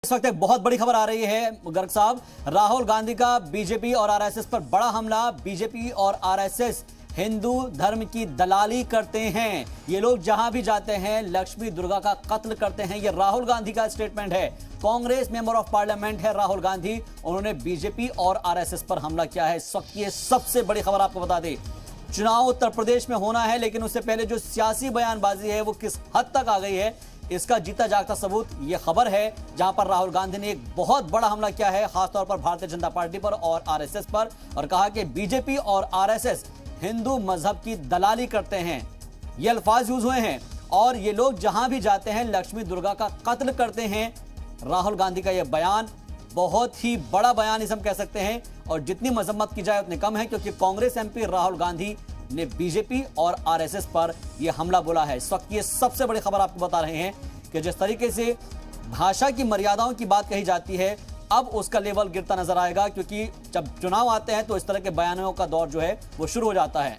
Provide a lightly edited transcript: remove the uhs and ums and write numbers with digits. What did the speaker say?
इस वक्त एक बहुत बड़ी खबर आ रही है गर्ग साहब। राहुल गांधी का बीजेपी और आरएसएस पर बड़ा हमला। बीजेपी और आरएसएस हिंदू धर्म की दलाली करते हैं। ये लोग जहां भी जाते हैं लक्ष्मी दुर्गा का कत्ल करते हैं। ये राहुल गांधी का स्टेटमेंट है। कांग्रेस मेंबर ऑफ पार्लियामेंट है राहुल गांधी, उन्होंने बीजेपी और आरएसएस पर हमला किया है। इस वक्त ये सबसे बड़ी खबर आपको बता दें। चुनाव उत्तर प्रदेश में होना है, लेकिन उससे पहले जो सियासी बयानबाजी है वो किस हद तक आ गई है, इसका जीता जागता सबूत ये खबर है, जहां पर राहुल गांधी ने एक बहुत बड़ा हमला किया है, खासतौर पर भारतीय जनता पार्टी पर और आरएसएस पर, और कहा कि बीजेपी और आरएसएस हिंदू मजहब की दलाली करते हैं। ये अल्फाज यूज हुए हैं। और ये लोग जहां भी जाते हैं लक्ष्मी दुर्गा का कत्ल करते हैं। राहुल गांधी का यह बयान बहुत ही बड़ा बयान इसे हम कह सकते हैं, और जितनी मजम्मत की जाए उतनी कम है, क्योंकि कांग्रेस एमपी राहुल गांधी ने बीजेपी और आरएसएस पर यह हमला बोला है। इस वक्त ये सबसे बड़ी खबर आपको बता रहे हैं कि जिस तरीके से भाषा की मर्यादाओं की बात कही जाती है, अब उसका लेवल गिरता नजर आएगा, क्योंकि जब चुनाव आते हैं तो इस तरह के बयानों का दौर जो है वो शुरू हो जाता है।